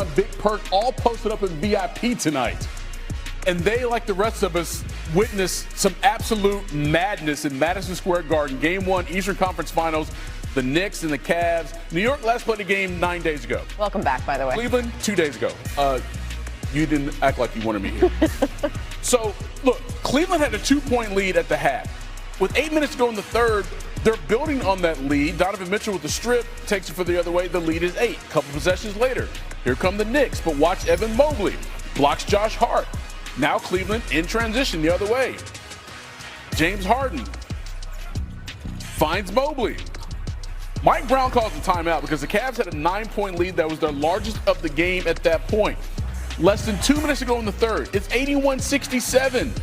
John, Big Perk, all posted up in VIP tonight. And they, like the rest of us, witnessed some absolute madness in Madison Square Garden. Game 1, Eastern Conference Finals, the Knicks and the Cavs. New York last played a game 9 days ago. Welcome back, by the way. Cleveland, 2 days ago. You didn't act like you wanted me here. So, look, Cleveland had a 2-point lead at the half. With 8 minutes to go in the third, they're building on that lead. Donovan Mitchell with the strip takes it for the other way. The lead is 8. Couple possessions later, here come the Knicks. But watch Evan Mobley. Blocks Josh Hart. Now Cleveland in transition the other way. James Harden finds Mobley. Mike Brown calls the timeout because the Cavs had a 9-point lead that was their largest of the game at that point. Less than 2 minutes to go in the third. It's 81-67.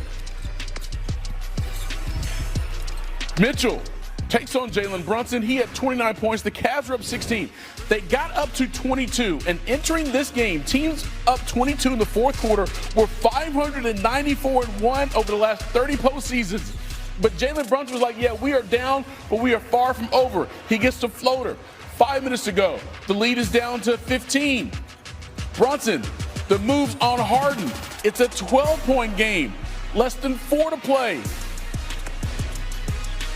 Mitchell takes on Jalen Brunson. He had 29 points. The Cavs are up 16. They got up to 22. And entering this game, teams up 22 in the fourth quarter were 594-1 over the last 30 postseasons. But Jalen Brunson was like, yeah, we are down, but we are far from over. He gets the floater. 5 minutes to go. The lead is down to 15. Brunson, the moves on Harden. It's a 12-point game. Less than 4 to play.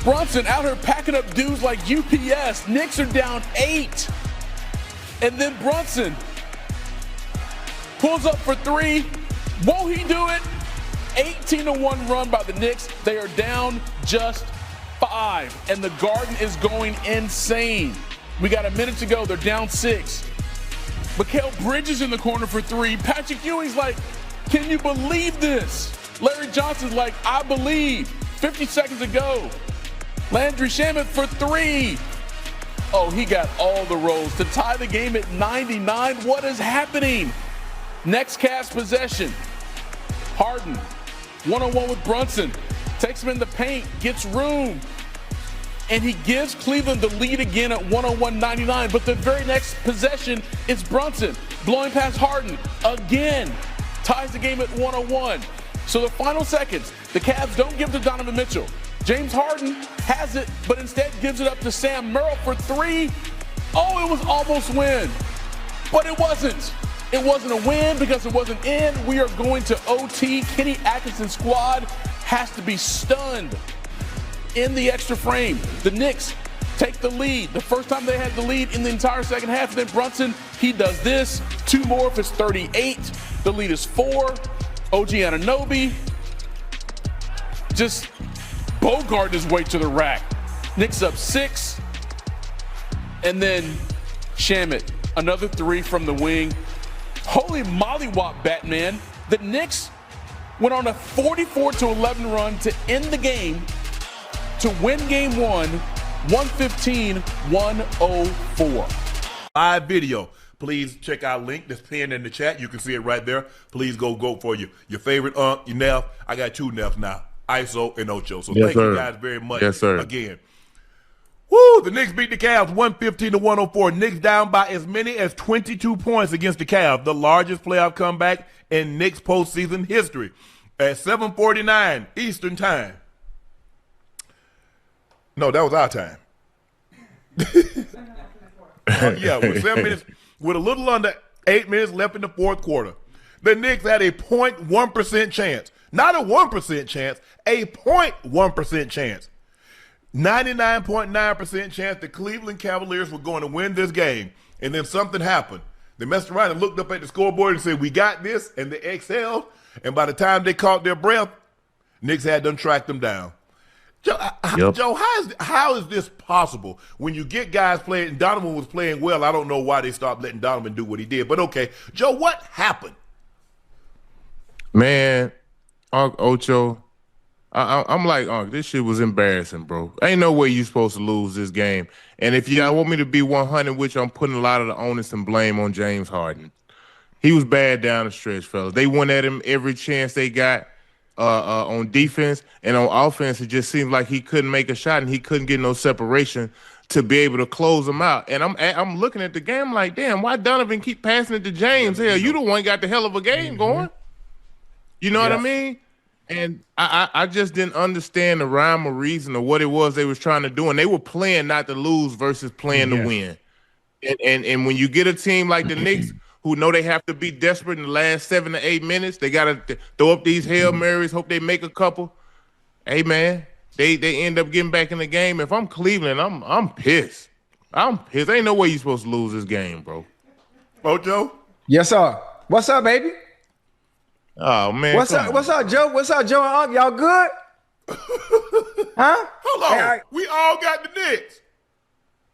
Brunson out here packing up dudes like UPS. Knicks are down 8. And then Brunson pulls up for 3. Won't he do it? 18-1 run by the Knicks. They are down just 5. And the Garden is going insane. We got a minute to go. They're down 6. Mikal Bridges in the corner for 3. Patrick Ewing's like, can you believe this? Larry Johnson's like, I believe. 50 seconds to go. Landry Shamet for 3. Oh, he got all the rolls to tie the game at 99. What is happening? Next Cavs possession. Harden, one-on-one with Brunson. Takes him in the paint, gets room. And he gives Cleveland the lead again at 101-99. But the very next possession is Brunson blowing past Harden again. Ties the game at 101. So the final seconds, the Cavs don't give to Donovan Mitchell. James Harden has it, but instead gives it up to Sam Merrill for 3. Oh, it was almost win. But it wasn't. It wasn't a win because it wasn't in. We are going to OT. Kenny Atkinson's squad has to be stunned in the extra frame. The Knicks take the lead. The first time they had the lead in the entire second half. And then Brunson, he does this. 2 more if it's 38. The lead is 4. OG Anunoby just Bogart his way to the rack. Knicks up 6. And then Shamet, another 3 from the wing. Holy mollywop, Batman. The Knicks went on a 44-11 run to end the game to win game 1, 115-104. Live video. Please check our link that's pinned in the chat. You can see it right there. Please go for your favorite your Neff. I got 2 Neffs now, ISO and Ocho. So thank you guys very much. Yes, sir. Again. Woo! The Knicks beat the Cavs 115-104. Knicks down by as many as 22 points against the Cavs, the largest playoff comeback in Knicks postseason history. At 7:49 Eastern time. No, that was our time. Yeah, with 7 minutes, with a little under 8 minutes left in the fourth quarter, the Knicks had a 0.1% chance. Not a 1% chance, a 0.1% chance. 99.9% chance the Cleveland Cavaliers were going to win this game. And then something happened. They messed around and looked up at the scoreboard and said, we got this, and they exhaled. And by the time they caught their breath, Knicks had them track them down. Joe, Joe, how is this possible? When you get guys playing, and Donovan was playing well, I don't know why they stopped letting Donovan do what he did. But okay, Joe, what happened? Man, Ocho, I'm like, this shit was embarrassing, bro. Ain't no way you supposed to lose this game. And if y'all want me to be 100, which I'm putting a lot of the onus and blame on James Harden. He was bad down the stretch, fellas. They went at him every chance they got on defense, and on offense, it just seemed like he couldn't make a shot and he couldn't get no separation to be able to close them out. And I'm looking at the game like, damn, why Donovan keep passing it to James? Hell, you the one got the hell of a game going. You know what I mean? And I just didn't understand the rhyme or reason of what it was they was trying to do. And they were playing not to lose versus playing to win. And when you get a team like the Knicks who know they have to be desperate in the last 7 to 8 minutes. They gotta throw up these Hail Marys, hope they make a couple. Hey man, they end up getting back in the game. If I'm Cleveland, I'm pissed. I'm pissed. Ain't no way you supposed to lose this game, bro. Ocho? Yes, sir. What's up, baby? Oh man. What's up? What's up, Joe? What's up, Joe and Unc? Y'all good? Huh? Hold on. Hey, we all got the Knicks.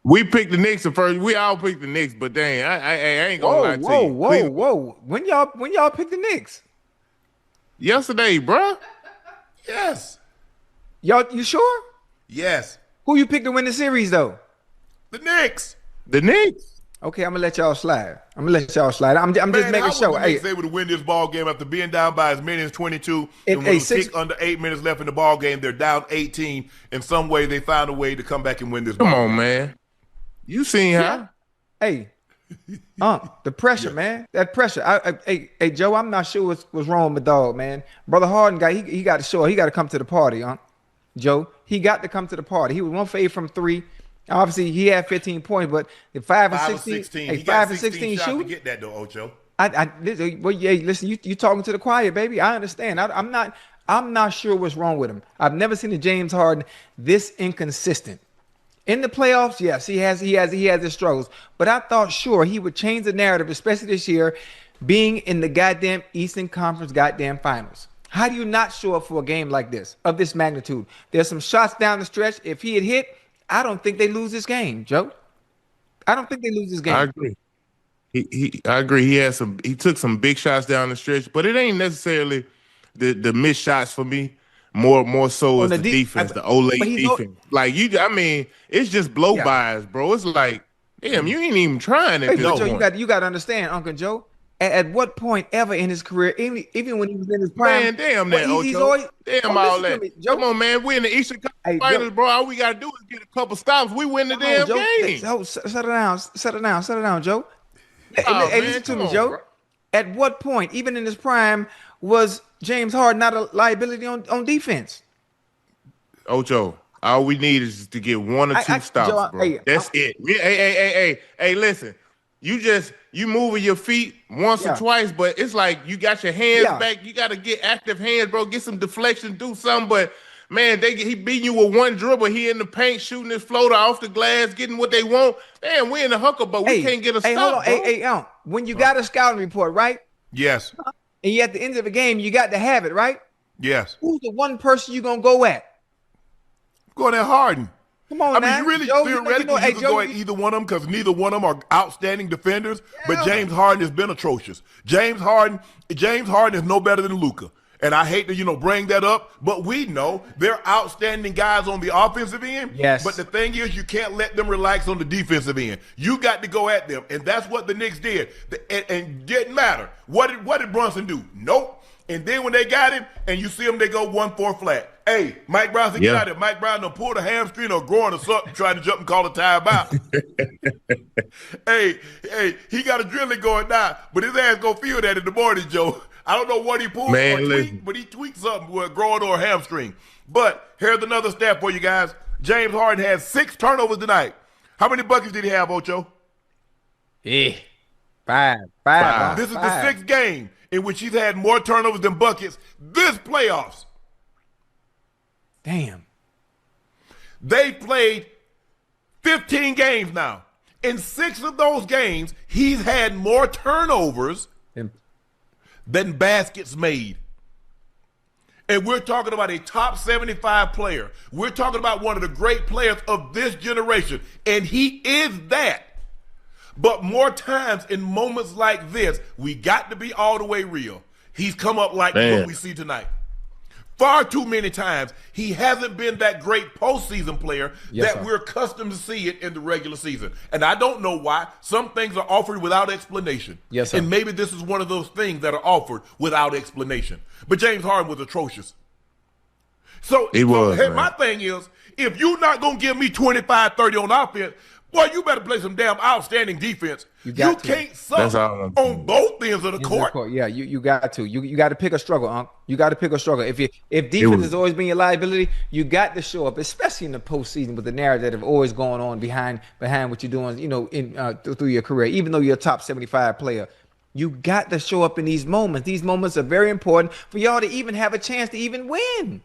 We picked the Knicks at first. We all picked the Knicks, but dang, I ain't gonna lie to you. Whoa. When y'all pick the Knicks? Yesterday, bruh. Yes. Y'all, you sure? Yes. Who you picked to win the series, though? The Knicks. The Knicks. Okay, I'm gonna let y'all slide. I'm just making sure. Hey, they would win this ball game after being down by as many as 22. And when under 8 minutes left in the ball game, they're down 18. In some way, they found a way to come back and win this. Come on, man. You seen how? Hey, the pressure, man. That pressure. Hey, Joe, I'm not sure what's wrong with dog, man. Brother Harden he got to show. He got to come to the party, Joe. He got to come to the party. He was 1 for 8 from 3. Obviously, he had 15 points, but the 5 and 16. Hey, he 5 got and 16 shots shoot. to get that though, Ocho. Listen, you talking to the choir, baby. I understand. I'm not sure what's wrong with him. I've never seen a James Harden this inconsistent. In the playoffs, yes, he has his struggles. But I thought sure he would change the narrative, especially this year, being in the goddamn Eastern Conference goddamn finals. How do you not show up for a game like this, of this magnitude? There's some shots down the stretch. If he had hit, I don't think they lose this game, Joe. I don't think they lose this game. I agree. I agree. He took some big shots down the stretch, but it ain't necessarily the missed shots for me. More so is the defense, the Olay defense. It's just blow-bys, bro. It's like, damn, you ain't even trying at this point. You got to understand, Uncle Joe. At what point ever in his career, even when he was in his prime, man, damn that, Ocho. Damn all that. Come on, man. We're in the Eastern Conference Finals, bro. All we got to do is get a couple stops. We win the damn game. Settle down, Joe. Hey, listen to me, Joe. Bro. At what point, even in his prime, was James Harden not a liability on defense? Ocho, all we need is to get 1 or 2 stops, Joe, bro. That's it. Hey, listen. You moving your feet once or twice, but it's like you got your hands back. You got to get active hands, bro. Get some deflection, do something. But man, he beating you with one dribble. He in the paint shooting his floater off the glass, getting what they want. Man, we in the hucker, but we can't get a stop. Hold on. When you got a scouting report, right? Yes. And you at the end of the game, you got to have it, right? Yes. Who's the one person you gonna go at? Going at Harden. Come on, man. You really theoretically you could go at either one of them because neither one of them are outstanding defenders. Yeah. But James Harden has been atrocious. James Harden is no better than Luka. And I hate to, bring that up, but we know they're outstanding guys on the offensive end. Yes. But the thing is, you can't let them relax on the defensive end. You got to go at them, and that's what the Knicks did. And didn't matter. What did Brunson do? Nope. And then when they got him, and you see them, they go 1-4 flat. Hey, Mike Brown said, get out of it. Mike Brown done pulled a hamstring or groin or something, trying to jump and call a timeout. hey, he got a drilling going now, but his ass gonna feel that in the morning, Joe. I don't know what he pulled or tweaked, but he tweaked something with a groin or a hamstring. But here's another stat for you guys. James Harden had 6 turnovers tonight. How many buckets did he have, Ocho? Five. This is the 6th game in which he's had more turnovers than buckets this playoffs. Damn. They played 15 games now. In 6 of those games, he's had more turnovers than baskets made. And we're talking about a top 75 player. We're talking about one of the great players of this generation. And he is that. But more times in moments like this, we got to be all the way real. He's come up like what we see tonight. Far too many times, he hasn't been that great postseason player we're accustomed to see it in the regular season. And I don't know why. Some things are offered without explanation. Yes, sir. And maybe this is one of those things that are offered without explanation. But James Harden was atrocious. So my thing is, if you're not going to give me 25, 30 on offense, boy, you better play some damn outstanding defense. You can't suck on both ends of the court. Yeah, you got to. You got to pick a struggle, Unc. You got to pick a struggle. If defense has always been your liability, you got to show up, especially in the postseason with the narrative of always going on behind what you're doing, through your career. Even though you're a top 75 player, You got to show up in these moments. These moments are very important for y'all to even have a chance to even win.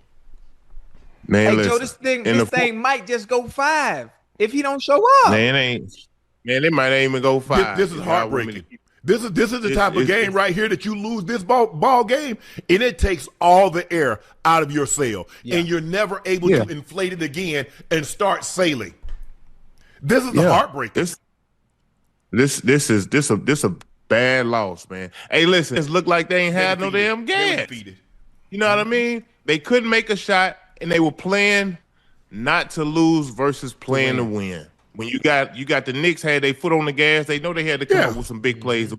Man, Hey, listen, Joe, this thing might just go 5 if he don't show up. Man, it ain't. Man, they might ain't even go 5. This is heartbreaking. This is the type of game right here that you lose this ball game, and it takes all the air out of your sail, and you're never able to inflate it again and start sailing. This is the heartbreak. This is a bad loss, man. Hey, listen, it looked like they ain't had no damn gas. You know what I mean? They couldn't make a shot, and they were playing not to lose versus playing to win. When you got the Knicks had their foot on the gas, they know they had to come up with some big plays.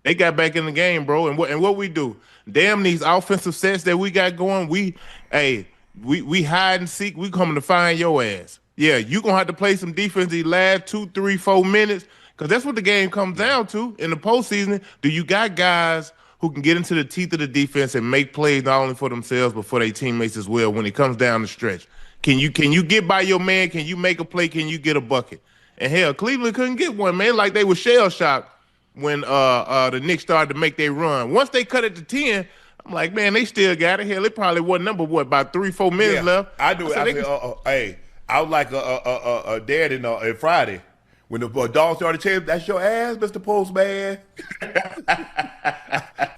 They got back in the game, bro. And what we do? Damn, these offensive sets that we got going, we hide and seek. We coming to find your ass. Yeah, you gonna have to play some defense these last 2, 3, 4 minutes, because that's what the game comes down to in the postseason. Do you got guys who can get into the teeth of the defense and make plays not only for themselves but for their teammates as well when it comes down the stretch? Can you get by your man? Can you make a play? Can you get a bucket? And hell, Cleveland couldn't get one, man. Like they were shell shocked when the Knicks started to make their run. Once they cut it to 10, I'm like, man, they still got it. Hell, it probably wasn't about 3, 4 minutes left. I do it. Hey, I was like a dad in Friday when the dog started chanting, "That's your ass, Mr. Postman."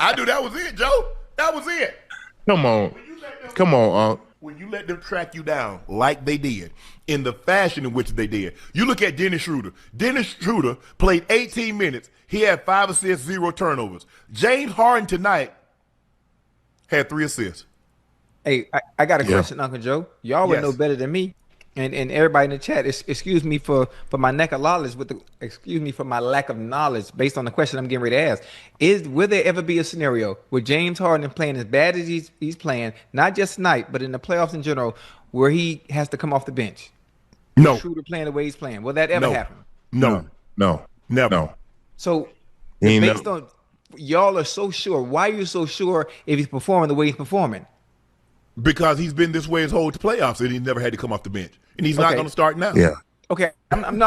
I knew that was it, Joe. That was it. Come on, When you let them track you down like they did, in the fashion in which they did. You look at Dennis Schroeder. Dennis Schroeder played 18 minutes. He had 5 assists, 0 turnovers. James Harden tonight had 3 assists. Hey, I got a question, Uncle Joe. Y'all would know better than me. And everybody in the chat, excuse me for my neck of knowledge, excuse me for my lack of knowledge based on the question I'm getting ready to ask. Will there ever be a scenario where James Harden playing as bad as he's playing, not just tonight, but in the playoffs in general, where he has to come off the bench? No. Schroeder playing the way he's playing. Will that ever happen? No. Never. No. So based on y'all are so sure. Why are you so sure if he's performing the way he's performing? Because he's been this way his whole playoffs, and he never had to come off the bench, and he's not going to start now. Yeah. Okay. I'm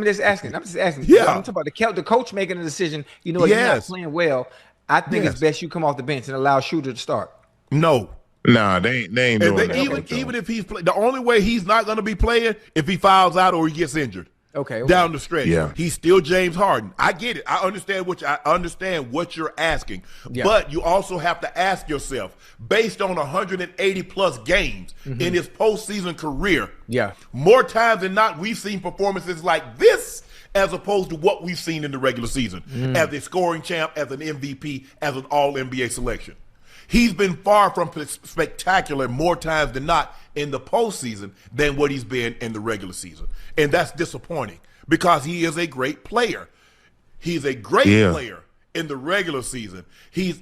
just asking. Yeah. I'm talking about the coach making a decision. You know, if you're not playing well, I think it's best you come off the bench and allow Schroeder to start. No. Nah, they ain't doing that. Even if he's the only way he's not going to be playing if he fouls out or he gets injured. Okay. Down the stretch. Yeah. He's still James Harden. I get it. I understand what you're asking. Yeah. But you also have to ask yourself, based on 180 plus games in his postseason career, more times than not, we've seen performances like this as opposed to what we've seen in the regular season as a scoring champ, as an MVP, as an all-NBA selection. He's been far from spectacular more times than not in the postseason than what he's been in the regular season. And that's disappointing because he is a great player. He's a great player in the regular season. He's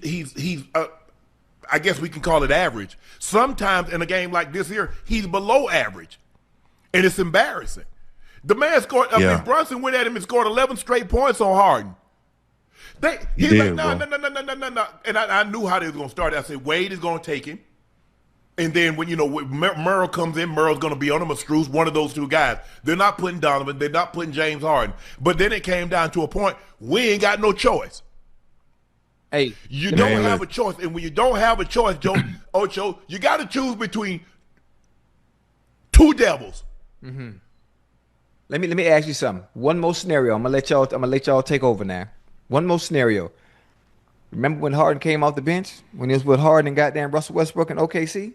I guess we can call it average. Sometimes in a game like this here, he's below average. And it's embarrassing. The man scored, Brunson went at him and scored 11 straight points on Harden. He's like, no. And I knew how they was going to start. I said, Wade is going to take him. And then when Merle comes in, Merle's going to be on him, or Strus, one of those two guys. They're not putting Donovan. They're not putting James Harden. But then it came down to a point, we ain't got no choice. Hey, you don't have a choice. And when you don't have a choice, Ocho, you got to choose between two devils. Mm-hmm. Let me ask you something. One more scenario. I'm gonna let y'all take over now. One more scenario. Remember when Harden came off the bench? When he was with Harden and goddamn Russell Westbrook in OKC?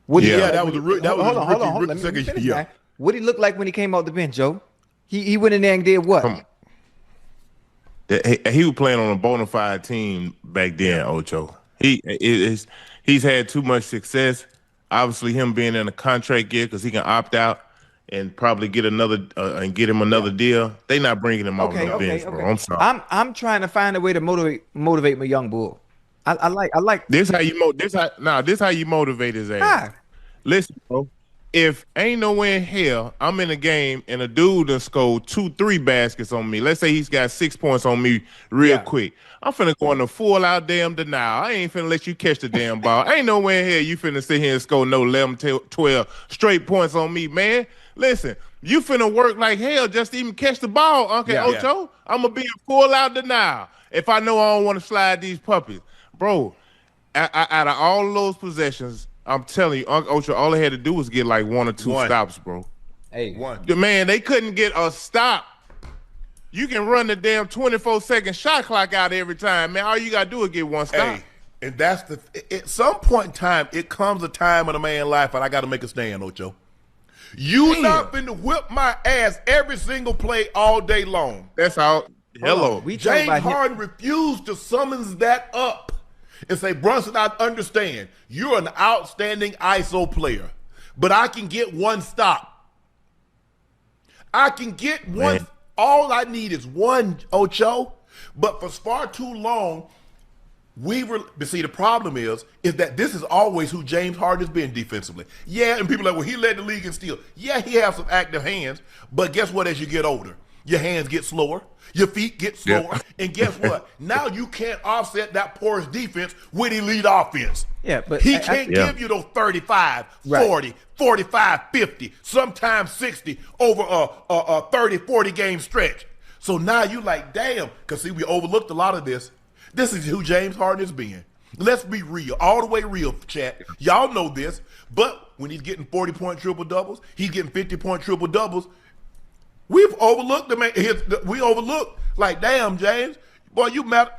That was a rookie second year. What did he look like when he came off the bench, Joe? He went in there and did what? He was playing on a bona fide team back then, Ocho. He's had too much success. Obviously, him being in a contract year because he can opt out and probably get another get him another deal. They not bringing him off the bench, bro. I'm sorry. I'm trying to find a way to motivate my young bull. I like this. How you motivate his ass. Listen, bro. If ain't nowhere in hell I'm in a game and a dude done scored 2-3 baskets on me, let's say he's got 6 points on me real quick, I'm finna go in a full out damn denial. I ain't finna let you catch the damn ball. Ain't nowhere in hell you finna sit here and score no 11, 12 straight points on me, man. Listen, you finna work like hell just to even catch the ball, Uncle Ocho. I'm gonna be in full out denial. if I know I don't want to slide these puppies, bro. Out of all those possessions, I'm telling you, Uncle Ocho, all they had to do was get like one or two stops, bro. Hey, Man, they couldn't get a stop. You can run the damn 24-second shot clock out every time, man. All you gotta do is get one stop. Hey, and that's at some point in time, it comes a time in a man's life, and I got to make a stand, Ocho. You not finna whip my ass every single play all day long. That's all. Hello. James Harden refused to summons that up and say, Brunson, I understand. You're an outstanding ISO player, but I can get one stop. I can get one. Man. All I need is one, Ocho. But for far too long, but see, the problem is that this is always who James Harden has been defensively. Yeah, and people are like, well, he led the league in steal. Yeah, he has some active hands, but guess what? As you get older, your hands get slower, your feet get slower, and guess what? Now you can't offset that porous defense with elite offense. Yeah, but he can't give you those 35, 40, 45, 50, sometimes 60 over a 30, 40 game stretch. So now you like, damn, because see, we overlooked a lot of this. This is who James Harden has been. Let's be real, all the way real, chat. Y'all know this, but when he's getting 40-point triple-doubles, he's getting 50-point triple-doubles, we've overlooked him. We overlooked, like, damn, James, boy, you matter.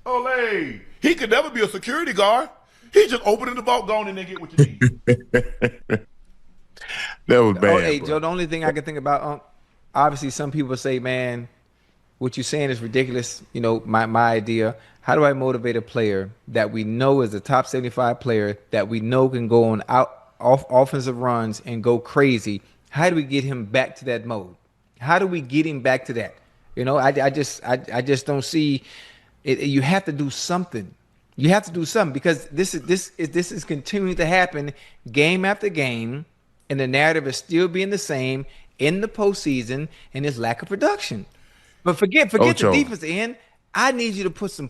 Olay. He could never be a security guard. He just opening the vault, going in and get what you need. That was bad. Hey, bro. Joe, the only thing I can think about, obviously some people say, man, what you're saying is ridiculous. You know, my idea. How do I motivate a player that we know is a top 75 player that we know can go on off offensive runs and go crazy? How do we get him back to that mode? How do we get him back to that? You know, I just don't see it. You have to do something. You have to do something because this is continuing to happen game after game, and the narrative is still being the same in the postseason and his lack of production. But forget Ocho. the defense end. I need you to put some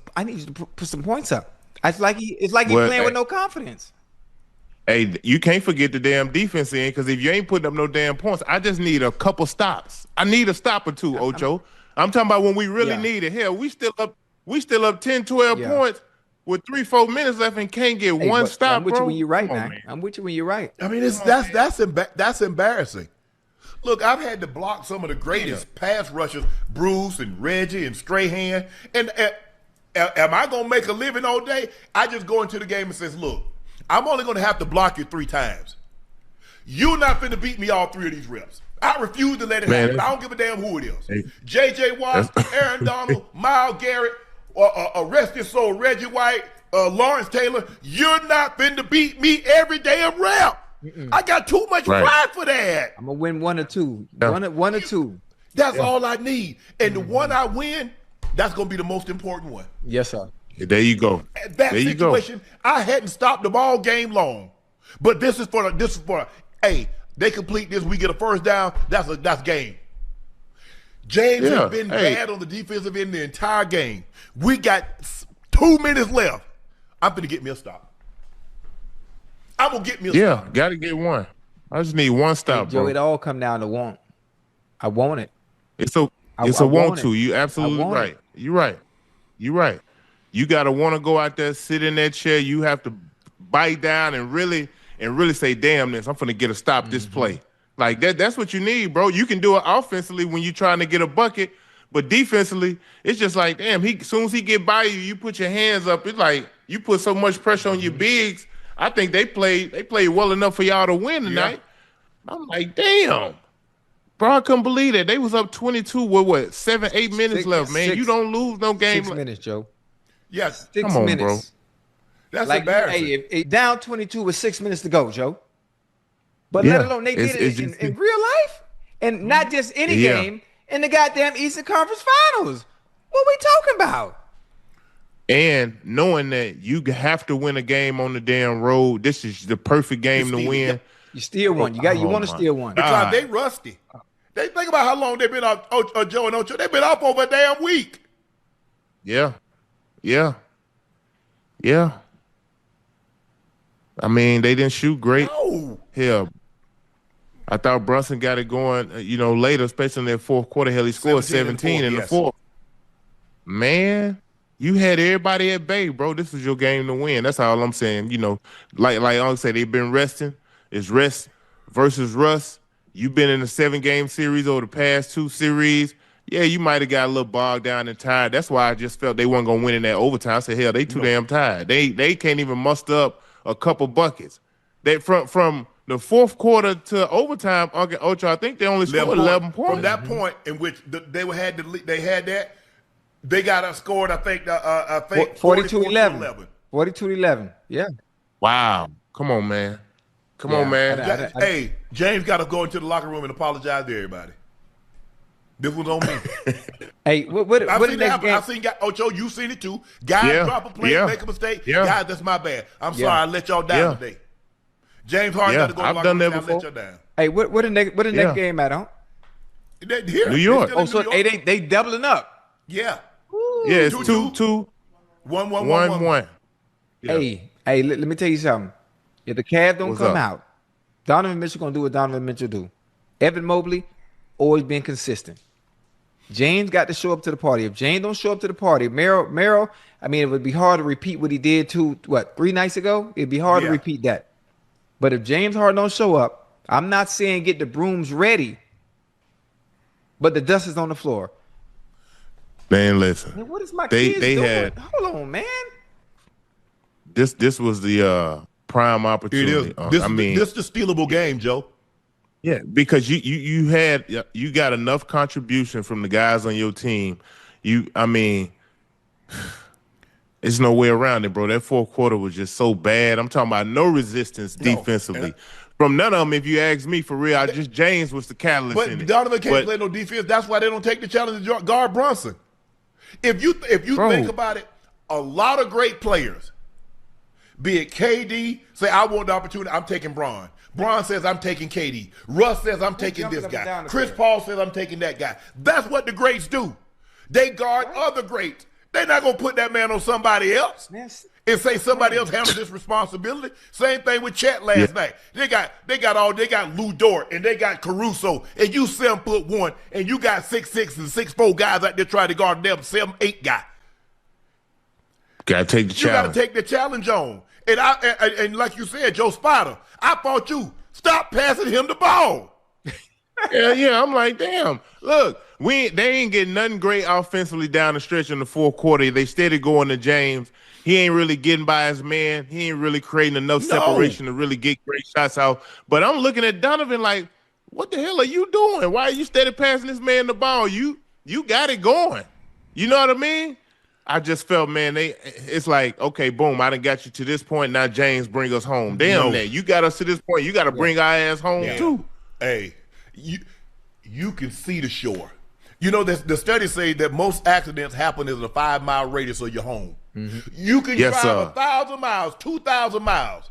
points up. It's like he's playing with no confidence. Hey, you can't forget the damn defense end because if you ain't putting up no damn points, I just need a couple stops. I need a stop or two, Ocho. I'm talking about when we really need it. Hell, we still up 10, 12 points with 3-4 minutes left and can't get one stop. I'm with you when you're right, man. I'm with you when you're right. I mean, that's embarrassing. Look, I've had to block some of the greatest pass rushers, Bruce and Reggie and Strahan. And am I going to make a living all day? I just go into the game and says, look, I'm only going to have to block you 3 times. You're not finna beat me all 3 of these reps. I refuse to let it happen. I don't give a damn who it is. Hey. J.J. Watt, Aaron Donald, Myles Garrett, Rest Your Soul, Reggie White, Lawrence Taylor. You're not finna beat me every damn rep. I got too much pride for that. I'm gonna win 1 or 2. One or two. That's all I need. And the one I win, that's gonna be the most important one. Yes, sir. There you go. That situation, I hadn't stopped them all game long. But this is for hey, they complete this, we get a first down, that's game. James has been bad on the defensive end the entire game. We got 2 minutes left. I'm gonna get me a stop. I'm gonna get me a stop. Got to get one. I just need one stop, Joe, bro. it all come down to want. I want it. It's a want to. You absolutely right. You're right. You're right. You got to want to go out there, sit in that chair. You have to bite down and really say, damn this, I'm finna get a stop this play. Like that's what you need, bro. You can do it offensively when you're trying to get a bucket, but defensively, it's just like, damn, as soon as he get by you, you put your hands up. It's like you put so much pressure on your bigs. I think they played well enough for y'all to win tonight. Yeah. I'm like, damn. Bro, I couldn't believe that. They was up 22 with 7, 8 minutes left, man. You don't lose no game. 6 minutes, Joe. Yes. 6 Come on, minutes. bro. That's embarrassing. Hey, if down 22 with 6 minutes to go, Joe. But let alone they did it in real life. And not just any game, in the goddamn Eastern Conference Finals. What we talking about? And knowing that you have to win a game on the damn road, this is the perfect game to win. You steal one. You want to steal one. Because they rusty. They think about how long they've been off, Joe and Ocho. They've been off over a damn week. Yeah. I mean, they didn't shoot great. No. Hell, I thought Brunson got it going, later, especially in that fourth quarter. Hell, he scored 17 in the fourth. Man, you had everybody at bay, bro. This was your game to win. That's all I'm saying. You know, like I say, they've been resting. It's rest versus rust. You've been in a 7-game series over the past 2 series. Yeah, you might have got a little bogged down and tired. That's why I just felt they weren't gonna win in that overtime. I said, hell, they too damn tired. They can't even muster up a couple buckets. They from the fourth quarter to overtime, Uncle Ocho, I think they only scored 11 points. From that point in which they got outscored, I think 42-11. 42-11. Yeah. Wow. Come on, man. Come on, man. Hey, James got to go into the locker room and apologize to everybody. This was on me. Hey, what I've seen it happen. game? I've seen guys, Ocho, you've seen it too. Guys drop a play, make a mistake. Guys, that's my bad. I'm sorry I let y'all down today. James Harden got to go to the locker room and let y'all down. Hey, what the next game at, huh? Here, New York. Oh, so they doubling up. Yeah. Yeah, it's 2-2. 1-1. Hey, let me tell you something. If the Cavs don't come out, Donovan Mitchell gonna do what Donovan Mitchell do. Evan Mobley always been consistent. James got to show up to the party. If James don't show up to the party, Merrill, I mean, it would be hard to repeat what he did 3 nights ago. It'd be hard to repeat that. But if James Harden don't show up, I'm not saying get the brooms ready, but the dust is on the floor. Man, listen. Man, what is my kids doing? Hold on, man. This was the prime opportunity. It is. This is the stealable game, Joe. Yeah, because you got enough contribution from the guys on your team. There's no way around it, bro. That fourth quarter was just so bad. I'm talking about no resistance defensively. From none of them, if you ask me, for real, James was the catalyst in it. But Donovan can't play no defense. That's why they don't take the challenge to guard Brunson. If you think about it, a lot of great players, be it KD, say, I want the opportunity, I'm taking Bron. Bron says, I'm taking KD. Russ says, I'm taking this guy. Chris Paul says, I'm taking that guy. That's what the greats do. They guard other greats. They're not going to put that man on somebody else and say somebody else handle this responsibility. Same thing with Chet last night. They got Lou Dort and they got Caruso, and you 7'1", and you got 6'6" and 6'4" guys out there trying to guard them 7'8" guy. Gotta take the challenge. You gotta take the challenge on. And like you said, Joe Spider, I fought you. Stop passing him the ball. Yeah. I'm like, damn. Look, they ain't getting nothing great offensively down the stretch in the fourth quarter. They steady going to James. He ain't really getting by his man. He ain't really creating enough separation to really get great shots out. But I'm looking at Donovan like, what the hell are you doing? Why are you steady passing this man the ball? You got it going. You know what I mean? I just felt, man, it's like, okay, boom, I done got you to this point. Now James, bring us home. Damn, man, you got us to this point. You got to bring our ass home too. Hey, you can see the shore. You know, the studies say that most accidents happen in a 5-mile radius of your home. Mm-hmm. You can drive 1,000 miles, 2,000 miles.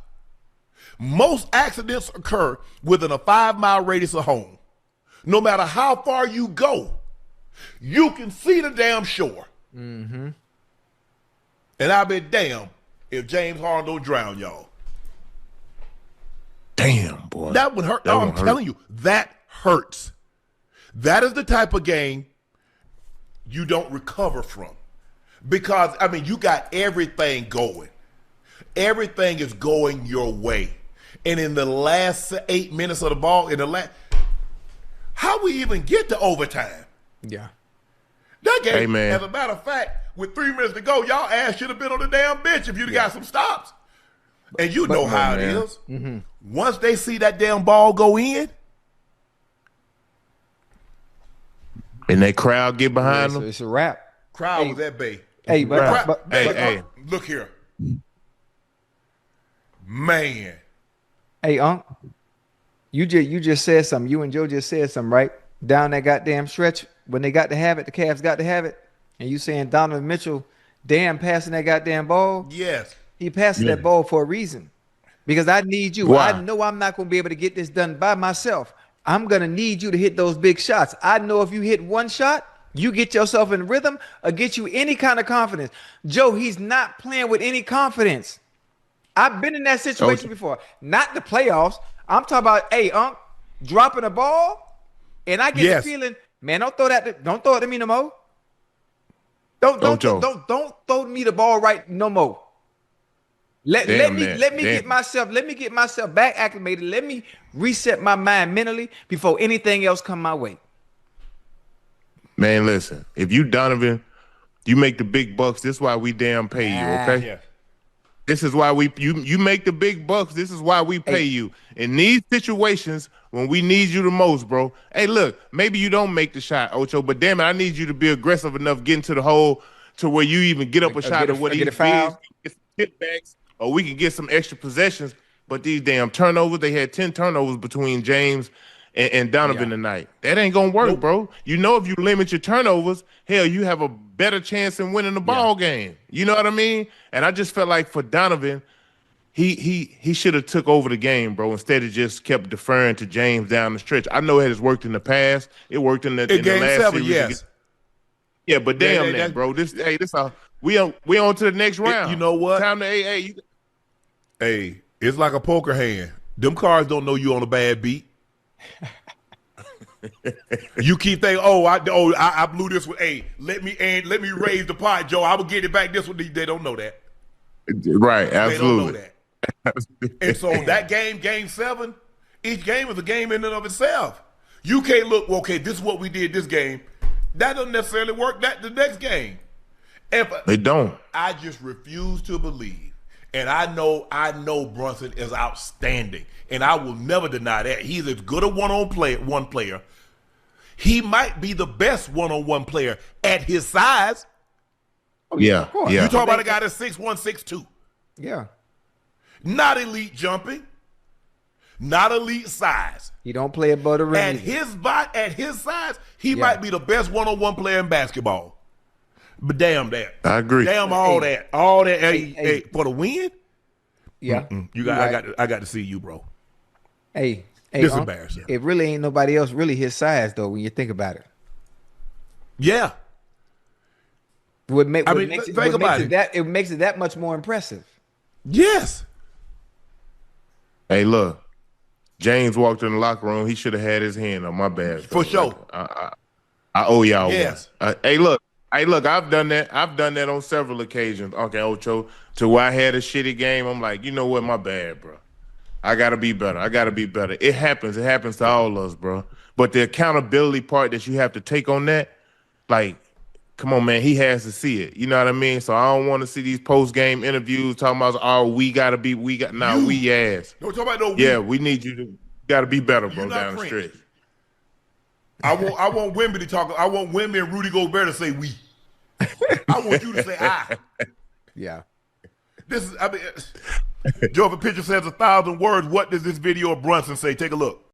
Most accidents occur within a 5-mile radius of home. No matter how far you go, you can see the damn shore. Mm-hmm. And I'll be damn if James Harden don't drown y'all. Damn, boy. That would hurt. I'm telling you, that hurts. That is the type of game you don't recover from. Because, you got everything going. Everything is going your way. And in the last 8 minutes of the ball, how we even get to overtime? Yeah. That game, as a matter of fact, with 3 minutes to go, y'all ass should have been on the damn bench if you'd have got some stops. And you know how it is. Mm-hmm. Once they see that damn ball go in, and that crowd get behind them, it's a wrap. Crowd was at bay. Hey, look here, man. Hey, Unc, you just said something. You and Joe just said something, right? Down that goddamn stretch, when they got to have it, the Cavs got to have it, and you saying Donovan Mitchell, passing that goddamn ball? Yes. He passing that ball for a reason. Because I need you. Why? I know I'm not going to be able to get this done by myself. I'm going to need you to hit those big shots. I know if you hit one shot, you get yourself in rhythm or get you any kind of confidence. Joe, he's not playing with any confidence. I've been in that situation before. Not the playoffs. I'm talking about, hey, Unc, dropping a ball, and I get the feeling, man, don't throw it to me no more. Ocho. Don't throw me the ball right no more. Let me get myself back acclimated. Let me reset my mind mentally before anything else come my way. Man, listen. If you Donovan, you make the big bucks. This is why we damn pay you, okay? Yeah. This is why you make the big bucks. This is why we pay you. In these situations, when we need you the most, bro. Hey, look, maybe you don't make the shot, Ocho, but damn it, I need you to be aggressive enough getting to the hole to where you even get up a shot of what he get a foul. Get some kickbacks, or we can get some extra possessions. But these damn turnovers, they had 10 turnovers between James and Donovan tonight. That ain't gonna work, bro. You know, if you limit your turnovers, hell, you have a better chance in winning the ball game. You know what I mean? And I just felt like for Donovan, he should have took over the game, bro, instead of just kept deferring to James down the stretch. I know it has worked in the past. It worked in the last 7, series. yes. Yeah, but damn that, bro. We on to the next round. You know what? Time to Hey, it's like a poker hand. Them cards don't know you on a bad beat. You keep thinking, I blew this one. Hey, let me raise the pot, Joe. I will get it back this one. They don't know that. Right, absolutely. They don't know that. And so that game 7, each game is a game in and of itself. You can't look, okay, this is what we did this game. That doesn't necessarily work the next game. They don't. I just refuse to believe. And I know Brunson is outstanding. And I will never deny that. He's as good a one player. He might be the best one-on-one player at his size. Yeah. You talk about a guy that's 6'1", 6'2". Yeah. Not elite jumping. Not elite size. He don't play above the rim. At his size, he might be the best one-on-one player in basketball. But damn that. I agree. Damn all that. All that. Hey, for the win? Yeah. I got to see you, bro. Hey, This embarrassing. It really ain't nobody else really his size though when you think about it. Yeah. It makes it that much more impressive. Yes. Hey, look. James walked in the locker room. He should have had his hand on my bad. For sure. I owe y'all yes. one. Hey, look. I've done that. I've done that on several occasions, Uncle Ocho, to where I had a shitty game. I'm like, you know what? My bad, bro. I got to be better. It happens. It happens to all of us, bro. But the accountability part that you have to take on that, like, come on, man, he has to see it. You know what I mean? So I don't want to see these post-game interviews talking about, we ass. Don't talk about no we. Yeah, we need you to got to be better, bro, down the stretch. I want Wemby to talk. I want Wemby and Rudy Gobert to say we. I want you to say I. Yeah. Joe, if a picture says 1,000 words, what does this video of Brunson say? Take a look.